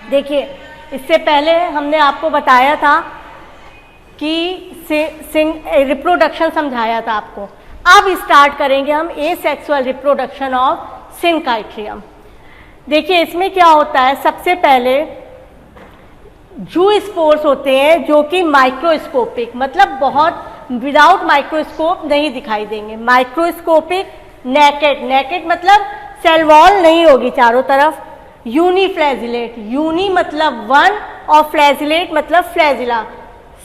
देखिए, इससे पहले हमने आपको बताया था कि रिप्रोडक्शन समझाया था आपको। अब स्टार्ट करेंगे हम एसेक्सुअल रिप्रोडक्शन ऑफ सिनकाइट्रियम। देखिए, इसमें क्या होता है, सबसे पहले जू स्पोर्स होते हैं जो कि माइक्रोस्कोपिक, मतलब बहुत विदाउट माइक्रोस्कोप नहीं दिखाई देंगे। माइक्रोस्कोपिक, नेकेड मतलब सेल वॉल नहीं होगी चारों तरफ। यूनिफ्लैजिलेट, यूनि मतलब वन और फ्लैजिलेट मतलब फ्लैजिला,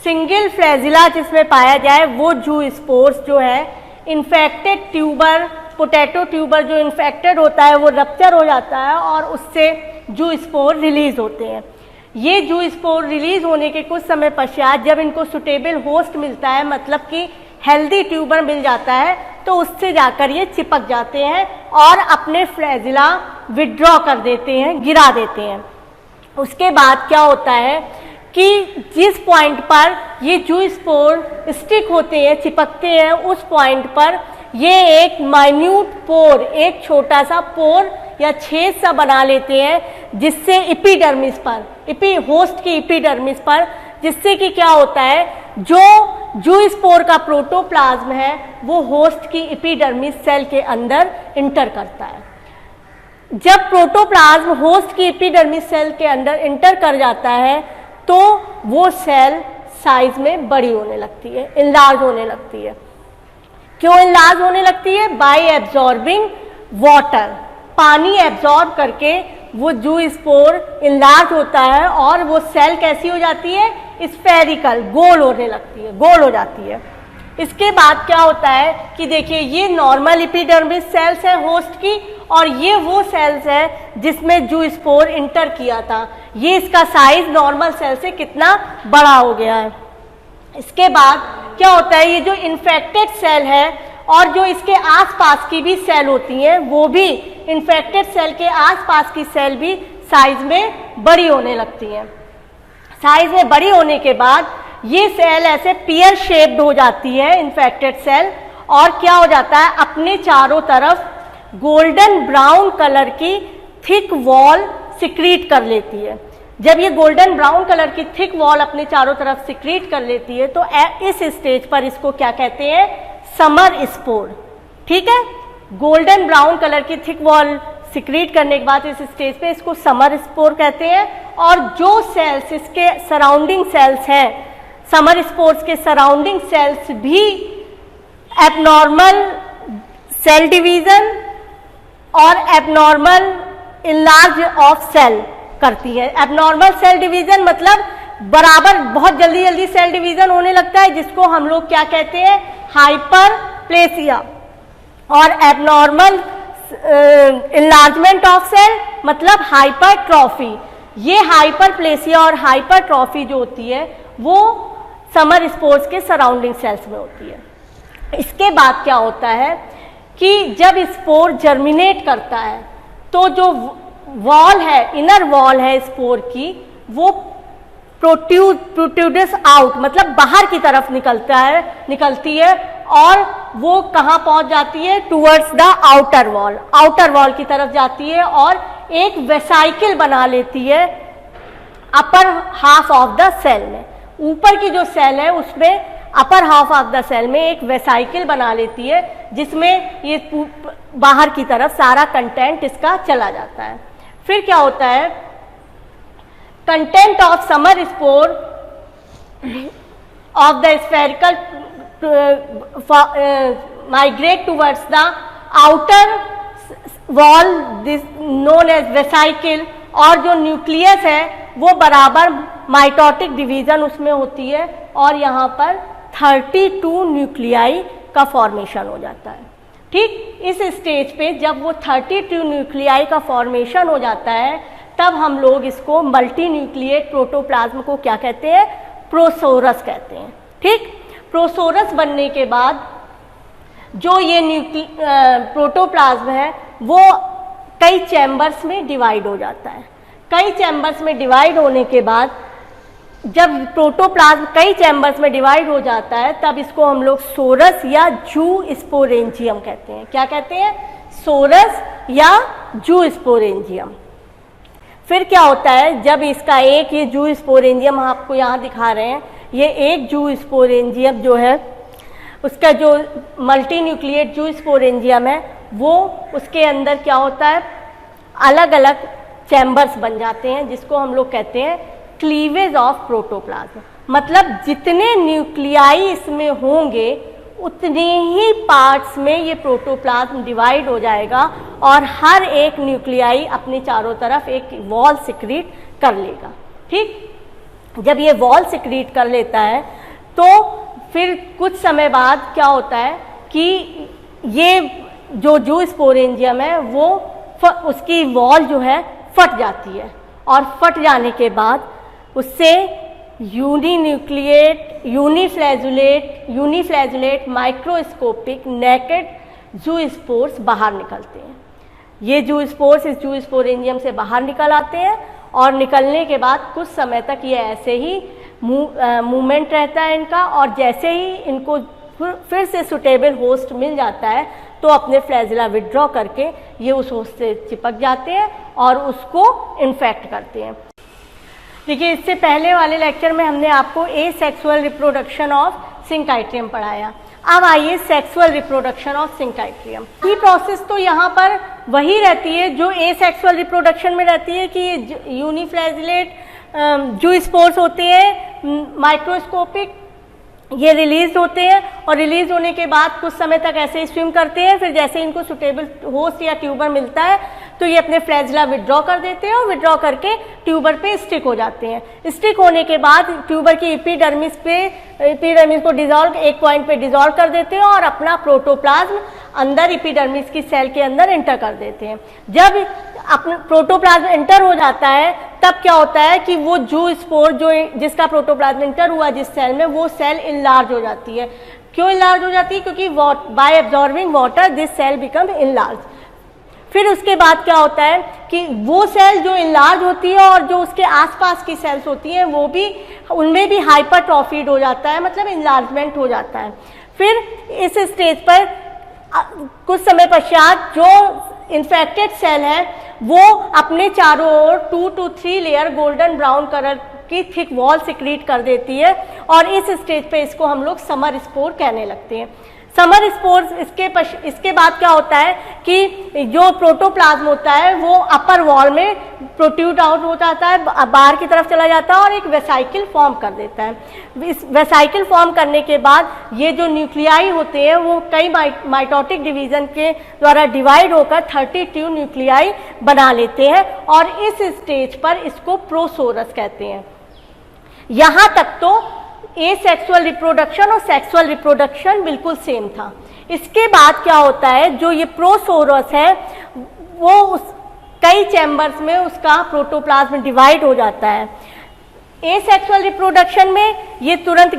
सिंगल फ्लैजिला जिसमें पाया जाए वो जू स्पोर्स जो है। इन्फेक्टेड ट्यूबर, पोटैटो ट्यूबर जो इन्फेक्टेड होता है वो रप्चर हो जाता है और उससे जू स्पोर रिलीज होते हैं। ये जू स्पोर रिलीज होने के कुछ समय पश्चात जब इनको सुटेबल होस्ट मिलता है, मतलब कि हेल्दी ट्यूबर मिल जाता है, तो उससे जाकर ये चिपक जाते हैं और अपने फ्लैजिला विड्रॉ कर देते हैं, गिरा देते हैं। उसके बाद क्या होता है कि जिस पॉइंट पर ये जू स्पोर स्टिक होते हैं, चिपकते हैं, उस पॉइंट पर ये एक माइन्यूट पोर, एक छोटा सा पोर या छेद सा बना लेते हैं, जिससे एपिडर्मिस पर, होस्ट की एपिडर्मिस पर, जिससे कि क्या होता है, जो जू स्पोर का प्रोटोप्लाज्म है वो होस्ट की एपिडर्मिस सेल के अंदर इंटर करता है। जब प्रोटोप्लाज्म होस्ट की एपिडर्मिस सेल के अंदर इंटर कर जाता है तो वो सेल साइज में बड़ी होने लगती है, इनलार्ज होने लगती है। क्यों इनलार्ज होने लगती है? बाय एब्जॉर्बिंग वाटर, पानी एब्जॉर्ब करके वो जू स्पोर इनलार्ज होता है और वो सेल कैसी हो जाती है, स्फेरिकल, गोल होने लगती है, गोल हो जाती है। इसके बाद क्या होता है कि देखिए, ये नॉर्मल एपिडर्मिस सेल्स है होस्ट की, और ये वो सेल्स है जिसमें जू स्पोर इंटर किया था। ये इसका साइज नॉर्मल सेल से कितना बड़ा हो गया है। इसके बाद क्या होता है, ये जो इन्फेक्टेड सेल है और जो इसके आसपास की भी सेल होती हैं, वो भी इन्फेक्टेड सेल के आसपास की सेल भी साइज में बड़ी होने लगती हैं। साइज में बड़ी होने के बाद ये सेल ऐसे पियर शेप्ड हो जाती है, इन्फेक्टेड सेल, और क्या हो जाता है, अपने चारों तरफ गोल्डन ब्राउन कलर की थिक वॉल सिक्रीट कर लेती है। जब ये गोल्डन ब्राउन कलर की थिक वॉल अपने चारों तरफ सिक्रीट कर लेती है तो इस स्टेज पर इसको क्या कहते हैं, समर स्पोर। ठीक है, गोल्डन ब्राउन कलर की थिक वॉल सिक्रीट करने के बाद इस स्टेज पे इसको समर स्पोर कहते हैं। और जो सेल्स इसके सराउंडिंग सेल्स हैं, समर स्पोर्स के सराउंडिंग सेल्स भी एबनॉर्मल सेल डिवीजन और एबनॉर्मल इनलार्ज ऑफ सेल करती है। एबनॉर्मल सेल डिवीजन मतलब बराबर बहुत जल्दी जल्दी सेल डिवीजन होने लगता है, जिसको हम लोग क्या कहते हैं, हाइपरप्लेसिया। और एबनॉर्मल इनलार्जमेंट ऑफ सेल मतलब हाइपरट्रॉफी। ये हाइपरप्लेसिया और हाइपरट्रॉफी जो होती है वो समर स्पोर्स के सराउंडिंग सेल्स में होती है। इसके बाद क्या होता है कि जब स्पोर जर्मिनेट करता है तो जो वॉल है, इनर वॉल है स्पोर की, वो प्रोट्रूड्स आउट मतलब बाहर की तरफ निकलती है और वो कहाँ पहुंच जाती है, towards the outer wall, outer wall की तरफ जाती है और एक वेसाइकिल बना लेती है upper half of the cell में। ऊपर की जो सेल है उसमें upper half of the cell में एक वेसाइकिल बना लेती है, जिसमें ये बाहर की तरफ सारा कंटेंट इसका चला जाता है। फिर क्या होता है, content of summer spore of the spherical migrate towards the outer wall, this known as vesicle, और जो न्यूक्लियस है वो बराबर माइटोटिक डिवीजन उसमें होती है और यहाँ पर 32 न्यूक्लियाई का फॉर्मेशन हो जाता है। ठीक, इस स्टेज पे जब वो 32 न्यूक्लियाई का फॉर्मेशन हो जाता है तब हम लोग इसको मल्टी न्यूक्लिएट प्रोटोप्लाज्म को क्या कहते हैं, प्रोसोरस कहते हैं। ठीक, प्रोसोरस बनने के बाद जो ये प्रोटोप्लाज्म है वो कई चैम्बर्स में डिवाइड हो जाता है। कई चैम्बर्स में डिवाइड होने के बाद जब प्रोटोप्लाज्म कई चैम्बर्स में डिवाइड हो जाता है तब इसको हम लोग सोरस या जू स्पोरेंजियम कहते हैं। क्या कहते हैं, सोरस या जू स्पोरेंजियम। फिर क्या होता है, जब इसका एक ये जू स्पोरेंजियम आपको यहाँ दिखा रहे हैं, ये एक जू स्पोरेंजियम जो है उसका जो मल्टी न्यूक्लिएट जू स्पोरेंजियम है वो उसके अंदर क्या होता है, अलग अलग चैम्बर्स बन जाते हैं जिसको हम लोग कहते हैं क्लीवेज ऑफ प्रोटोप्लाज्म। मतलब जितने न्यूक्लियाई इसमें होंगे उतने ही पार्ट्स में ये प्रोटोप्लाज्म डिवाइड हो जाएगा और हर एक न्यूक्लियाई अपने चारों तरफ एक वॉल सिक्रीट कर लेगा। ठीक, जब ये वॉल सिक्रीट कर लेता है तो फिर कुछ समय बाद क्या होता है कि ये जो जू स्पोरेंजियम है वो उसकी वॉल जो है फट जाती है और फट जाने के बाद उससे यूनिफ्लैजुलेट माइक्रोस्कोपिक नेकेड जू स्पोर्स बाहर निकलते हैं। ये जू स्पोर्स इस जू स्पोरेंजियम से बाहर निकल आते हैं और निकलने के बाद कुछ समय तक ये ऐसे ही मूवमेंट रहता है इनका, और जैसे ही इनको फिर से सुटेबल होस्ट मिल जाता है तो अपने फ्लैजिला विड्रॉ करके ये उस होस्ट से चिपक जाते हैं और उसको इन्फेक्ट करते हैं। देखिए, इससे पहले वाले लेक्चर में हमने आपको एसेक्सुअल रिप्रोडक्शन ऑफ सिंकाइट्रियम पढ़ाया। अब आइए सेक्सुअल रिप्रोडक्शन ऑफ सिंकाइट्रियम। ये प्रोसेस तो यहाँ पर वही रहती है जो एसेक्सुअल रिप्रोडक्शन में रहती है कि ये यूनिफ्लैजिलेट जो स्पोर्स होते हैं माइक्रोस्कोपिक, ये रिलीज होते हैं और रिलीज होने के बाद कुछ समय तक ऐसे ही स्विम करते हैं। फिर जैसे इनको सुटेबल होस्ट या ट्यूबर मिलता है तो ये अपने फ्लैजिला विड्रॉ कर देते हैं और विड्रॉ करके ट्यूबर पे स्टिक हो जाते हैं। स्टिक होने के बाद ट्यूबर की एपिडर्मिस को डिजॉल्व एक पॉइंट पे डिजॉल्व कर देते हैं और अपना प्रोटोप्लाज्म अंदर एपिडर्मिस की सेल के अंदर एंटर कर देते हैं। जब अपना प्रोटोप्लाज्म एंटर हो जाता है तब क्या होता है कि वो जू स्पोर जो जिसका प्रोटोप्लाज्म एंटर हुआ जिस सेल में, वो सेल इनलार्ज हो जाती है। क्यों इनलार्ज हो जाती है? क्योंकि by absorbing water this cell become enlarge. फिर उसके बाद क्या होता है कि वो सेल जो इनलार्ज होती है और जो उसके आसपास की सेल्स होती हैं वो भी, उनमें भी हाइपरट्रॉफीड हो जाता है, मतलब इनलार्जमेंट हो जाता है। फिर इस स्टेज पर कुछ समय पश्चात जो इन्फेक्टेड सेल है वो अपने चारों ओर 2 to 3 layer golden brown colour की थिक वॉल सिक्रीट कर देती है और इस स्टेज पे इसको हम लोग समर स्पोर कहने लगते हैं। समर स्पोर्स इसके बाद क्या होता है कि जो प्रोटोप्लाज्म होता है वो अपर वॉल में प्रोट्रूड आउट हो जाता है, बाहर की तरफ चला जाता है और एक वेसाइकिल फॉर्म कर देता है। इस वेसाइकिल फॉर्म करने के बाद ये जो न्यूक्लियाई होते हैं वो कई माइटोटिक डिवीजन के द्वारा डिवाइड होकर 32 न्यूक्लियाई बना लेते हैं और इस स्टेज पर इसको प्रोसोरस कहते हैं। यहाँ तक तो एसेक्सुअल रिप्रोडक्शन और सेक्सुअल रिप्रोडक्शन बिल्कुल सेम था। इसके बाद क्या होता है, जो ये प्रोसोरस है वो कई चैम्बर्स में उसका प्रोटोप्लाज्म डिवाइड हो जाता है। एसेक्सुअल रिप्रोडक्शन में ये तुरंत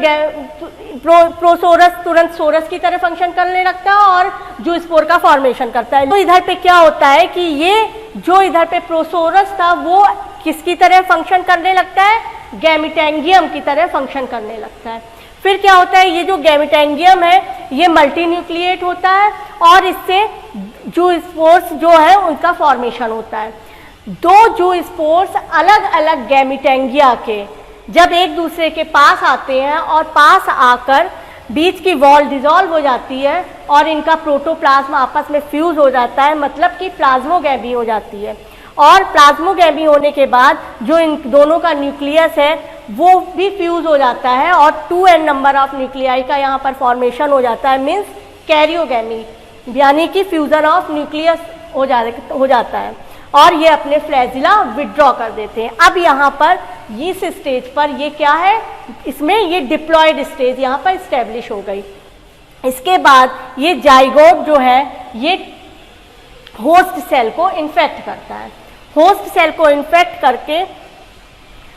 प्रोसोरस तुरंत सोरस की तरह फंक्शन करने लगता है और जू स्पोर का फॉर्मेशन करता है। तो इधर पे क्या होता है कि ये जो इधर पे प्रोसोरस था वो किसकी तरह फंक्शन करने लगता है, गैमिटेंगियम की तरह फंक्शन करने लगता है। फिर क्या होता है, ये जो गैमिटेंगियम है ये मल्टी न्यूक्लिएट होता है और इससे जू स्पोर्स जो है उनका फॉर्मेशन होता है। दो जू स्पोर्स अलग अलग गैमिटेंगिया के जब एक दूसरे के पास आते हैं और पास आकर बीच की वॉल डिसॉल्व हो जाती है और इनका प्रोटोप्लाज्म आपस में फ्यूज हो जाता है, मतलब कि प्लाज्मोगैमी हो जाती है। और प्लाज्मोगैमी होने के बाद जो इन दोनों का न्यूक्लियस है वो भी फ्यूज हो जाता है और 2n नंबर ऑफ न्यूक्लियाई का यहाँ पर फॉर्मेशन हो जाता है, मीन्स कैरियोगैमी, यानी कि फ्यूजन ऑफ न्यूक्लियस हो जाता है और ये अपने फ्लैजिला विड्रॉ कर देते हैं। अब यहाँ पर इस स्टेज पर ये क्या है, इसमें ये डिप्लॉयड स्टेज यहाँ पर स्टेब्लिश हो गई। इसके बाद ये जाइगोट जो है ये होस्ट सेल को इन्फेक्ट करता है। होस्ट सेल को इन्फेक्ट करके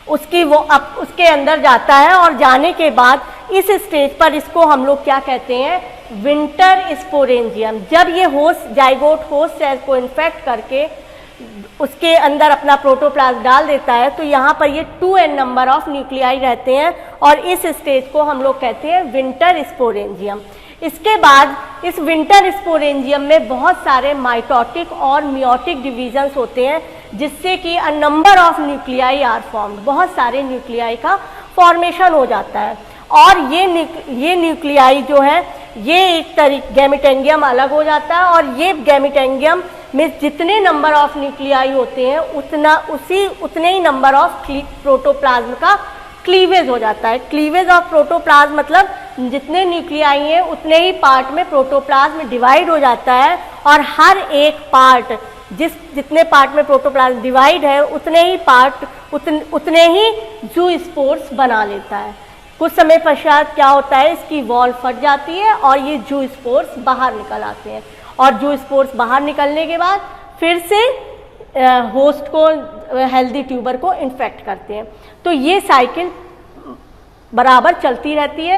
उसके अंदर जाता है और जाने के बाद इस स्टेज पर इसको हम लोग क्या कहते हैं, विंटर स्पोरेंजियम। जब ये जाइगोट होस्ट सेल को इन्फेक्ट करके उसके अंदर अपना प्रोटोप्लाज्म डाल देता है तो यहाँ पर ये 2n नंबर ऑफ न्यूक्लियाई रहते हैं और इस स्टेज को हम लोग कहते हैं विंटर स्पोरेंजियम। इसके बाद इस विंटर स्पोरेंजियम में बहुत सारे माइटोटिक और मियोटिक डिवीजन्स होते हैं जिससे कि a number of nuclei are formed, बहुत सारे न्यूक्लियाई का फॉर्मेशन हो जाता है। और ये न्यूक्लियाई जो है ये एक गैमेटेंगियम अलग हो जाता है, और ये गैमेटेंगियम में जितने नंबर ऑफ न्यूक्लियाई होते हैं उतने ही नंबर ऑफ प्रोटोप्लाज्म का क्लीवेज हो जाता है। क्लीवेज ऑफ प्रोटोप्लाज्म मतलब जितने न्यूक्लियाई हैं उतने ही पार्ट में प्रोटोप्लाज्म डिवाइड हो जाता है, और हर एक पार्ट जितने पार्ट में प्रोटोप्लाज्म डिवाइड है उतने ही ज़ूस्पोर्स बना लेता है। कुछ समय पश्चात क्या होता है, इसकी वॉल फट जाती है और ये ज़ूस्पोर्स बाहर निकल आते हैं, और ज़ूस्पोर्स बाहर निकलने के बाद फिर से होस्ट को, हेल्दी ट्यूबर को इन्फेक्ट करते हैं। तो ये साइकिल बराबर चलती रहती है।